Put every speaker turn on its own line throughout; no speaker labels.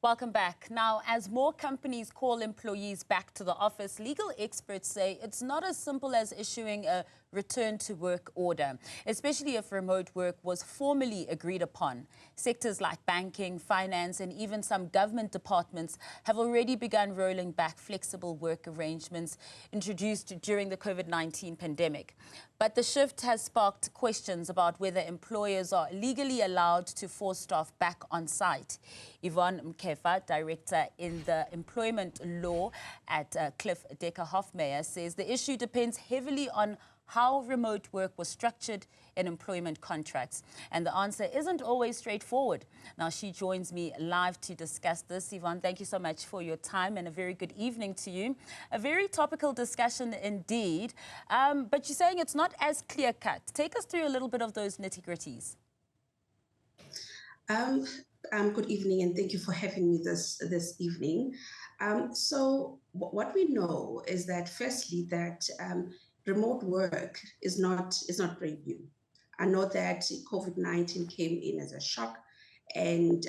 Welcome back. Now, as more companies call employees back to the office, legal experts say it's not as simple as issuing a return to work order, especially if remote work was formally agreed upon. Sectors like banking, finance, and even some government departments have already begun rolling back flexible work arrangements introduced during the COVID-19 pandemic. But the shift has sparked questions about whether employers are legally allowed to force staff back on site. Yvonne Mkefa, director in the employment law at Cliffe Dekker Hofmeyr, says the issue depends heavily on how remote work was structured in employment contracts. And the answer isn't always straightforward. Now, she joins me live to discuss this. Yvonne, thank you so much for your time and a very good evening to you. A very topical discussion indeed, but you're saying it's not as clear-cut. Take us through a little bit of those nitty-gritties.
Good evening, and thank you for having me this evening. So what we know is that, firstly, that remote work is not very new. I know that COVID-19 came in as a shock, and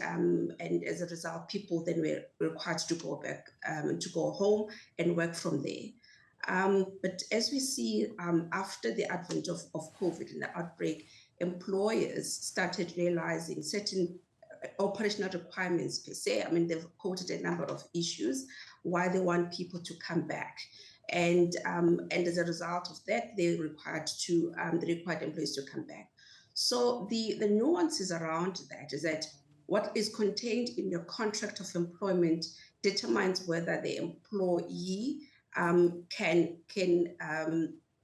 as a result, people then were required to go back to go home and work from there. But as we see after the advent of COVID and the outbreak, employers started realizing certain operational requirements per se. I mean, they've quoted a number of issues why they want people to come back. And as a result of that, they required employees to come back. So the nuances around that is that what is contained in your contract of employment determines whether the employee can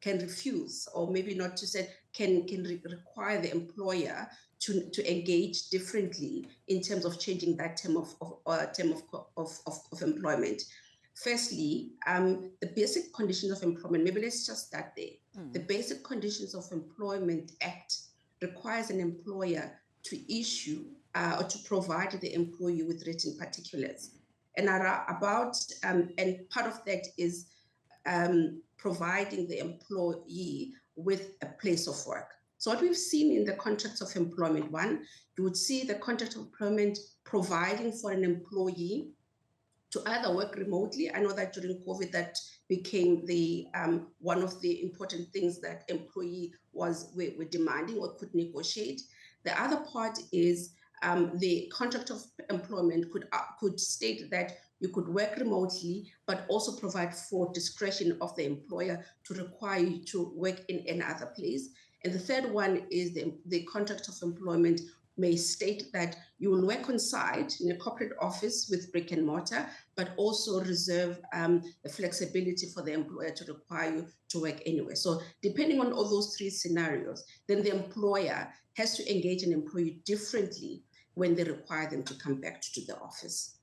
refuse, or maybe not to say can require the employer to engage differently in terms of changing that term of employment. Firstly, the basic conditions of employment, maybe let's just start there. The Basic Conditions of Employment Act requires an employer to issue or to provide the employee with written particulars. And and part of that is providing the employee with a place of work. So what we've seen in the contracts of employment, one, you would see the contract of employment providing for an employee to either work remotely. I know that during COVID, that became the one of the important things that employee were demanding or could negotiate. The other part is the contract of employment could state that you could work remotely, but also provide for discretion of the employer to require you to work in another place. And the third one is the contract of employment may state that you will work on site in a corporate office with brick and mortar, but also reserve the flexibility for the employer to require you to work anywhere. So depending on all those three scenarios, then the employer has to engage an employee differently when they require them to come back to the office.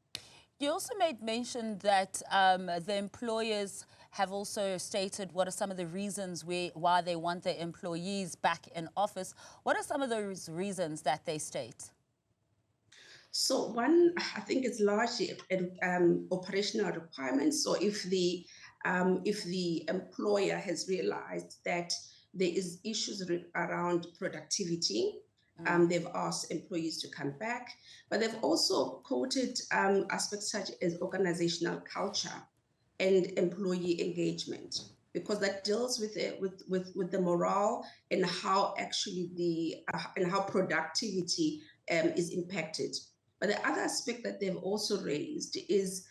You also made mention that the employers have also stated what are some of the reasons why they want their employees back in office. What are some of those reasons that they state?
So one, I think it's largely operational requirements. So if the employer has realized that there is issues around productivity, they've asked employees to come back, but they've also quoted aspects such as organizational culture and employee engagement, because that deals with the morale and how actually and how productivity is impacted. But the other aspect that they've also raised is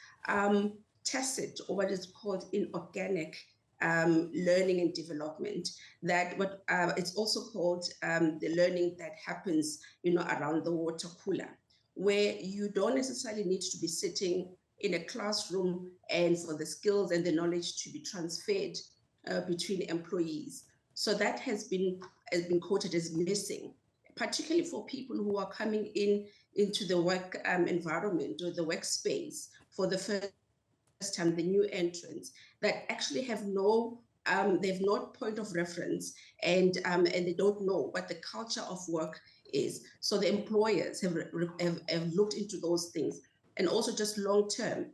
tacit, or what is called inorganic learning and development. That it's also called the learning that happens, around the water cooler, where you don't necessarily need to be sitting in a classroom and for the skills and the knowledge to be transferred between employees. So that has been quoted as missing, particularly for people who are coming into the work environment or the workspace for the first time, the new entrants that actually have they've no point of reference, and they don't know what the culture of work is. So the employers have looked into those things, and also just long term.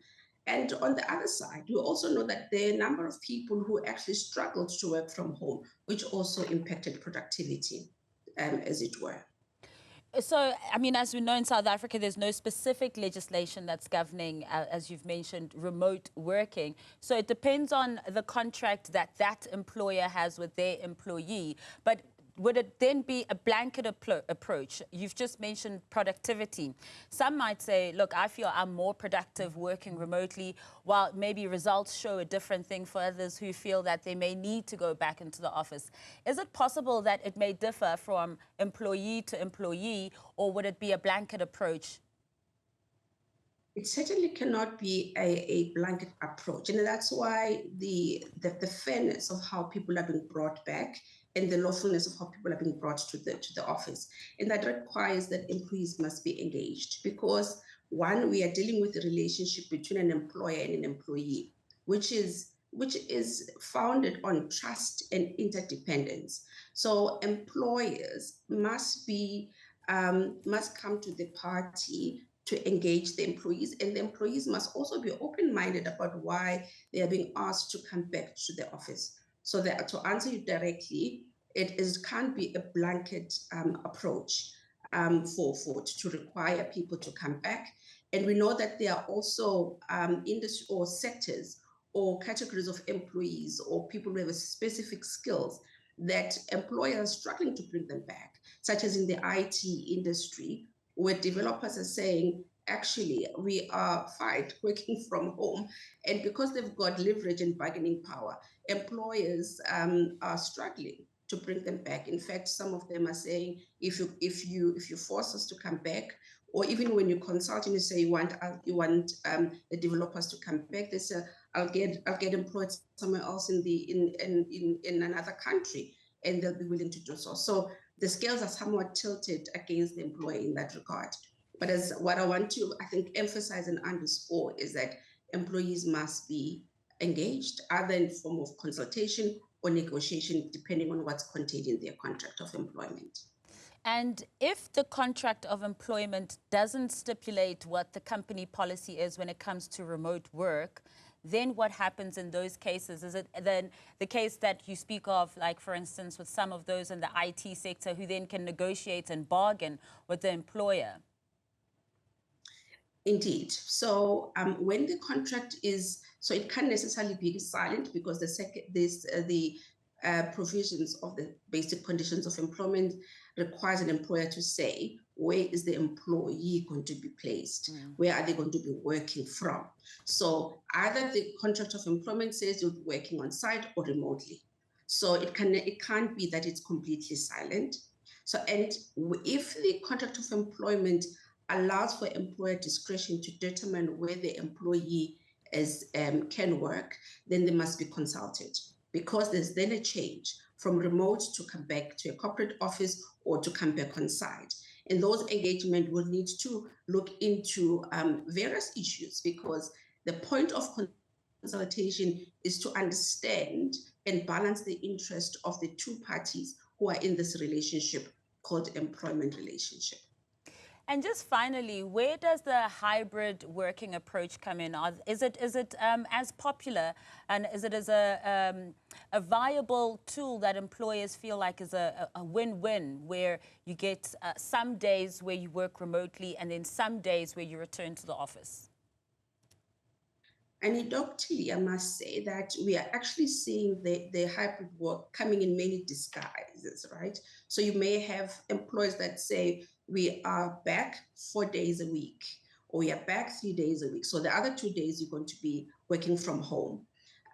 And on the other side, we also know that there are a number of people who actually struggled to work from home, which also impacted productivity, as it were.
So, I mean, as we know in South Africa, there's no specific legislation that's governing, as you've mentioned, remote working. So it depends on the contract that that employer has with their employee. But would it then be a blanket approach? You've just mentioned productivity. Some might say, look, I feel I'm more productive working remotely, while maybe results show a different thing for others who feel that they may need to go back into the office. Is it possible that it may differ from employee to employee, or would it be a blanket approach?
It certainly cannot be a blanket approach. And that's why the fairness of how people are being brought back and the lawfulness of how people are being brought to the office. And that requires that employees must be engaged, because one, we are dealing with a relationship between an employer and an employee, which is founded on trust and interdependence. So employers must come to the party to engage the employees, and the employees must also be open-minded about why they are being asked to come back to the office. So that, to answer you directly, can't be a blanket approach to require people to come back. And we know that there are also industry or sectors or categories of employees or people who have specific skills that employers are struggling to bring them back, such as in the IT industry, where developers are saying, actually, we are fine working from home. And because they've got leverage and bargaining power, employers are struggling to bring them back. In fact, some of them are saying, if you force us to come back, or even when you consult and you say you want the developers to come back, they say, I'll get employed somewhere else in another country, and they'll be willing to do so. So the scales are somewhat tilted against the employer in that regard. But as what I want to, I think, emphasize and underscore is that employees must be engaged, either in form of consultation or negotiation, depending on what's contained in their contract of employment.
And if the contract of employment doesn't stipulate what the company policy is when it comes to remote work, then what happens in those cases? Is it then the case that you speak of, like, for instance, with some of those in the IT sector who then can negotiate and bargain with the employer?
Indeed. So when the contract is, so it can't necessarily be silent, because the provisions of the basic conditions of employment requires an employer to say, where is the employee going to be placed? Where are they going to be working from? So either the contract of employment says you're working on site or remotely. So it can't be that it's completely silent. So, and if the contract of employment allows for employer discretion to determine where the employee can work, then they must be consulted, because there's then a change from remote to come back to a corporate office or to come back on site. And those engagement will need to look into various issues, because the point of consultation is to understand and balance the interest of the two parties who are in this relationship called employment relationship.
And just finally, where does the hybrid working approach come in? Is it as popular, and is it as a viable tool that employers feel like is a win-win, where you get some days where you work remotely and then some days where you return to the office?
Anecdotally, I must say that we are actually seeing the hybrid work coming in many disguises, right? So you may have employers that say, we are back 4 days a week, or we are back 3 days a week. So the other 2 days you're going to be working from home.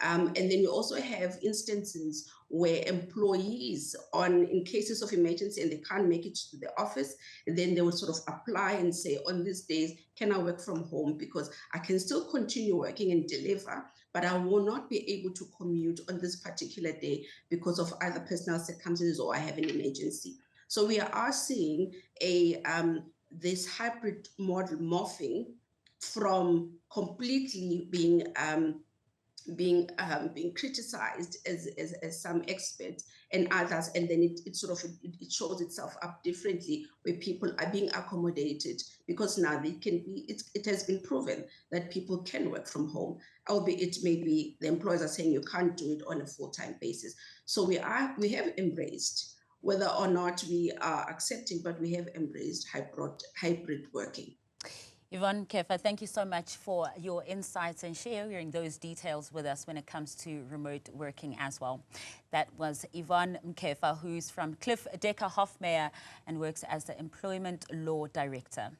And then you also have instances where employees, in cases of emergency and they can't make it to the office, then they will sort of apply and say, on these days, can I work from home? Because I can still continue working and deliver, but I will not be able to commute on this particular day because of either personal circumstances or I have an emergency. So we are seeing this hybrid model morphing from completely being criticized as some experts and others, and then it shows itself up differently, where people are being accommodated, because now it has been proven that people can work from home, albeit maybe the employers are saying you can't do it on a full-time basis. So we have embraced whether or not we are accepting, but we have embraced hybrid working.
Yvonne Mkefa, thank you so much for your insights and sharing those details with us when it comes to remote working as well. That was Yvonne Mkefa, who's from Cliffe Dekker Hofmeyr and works as the Employment Law Director.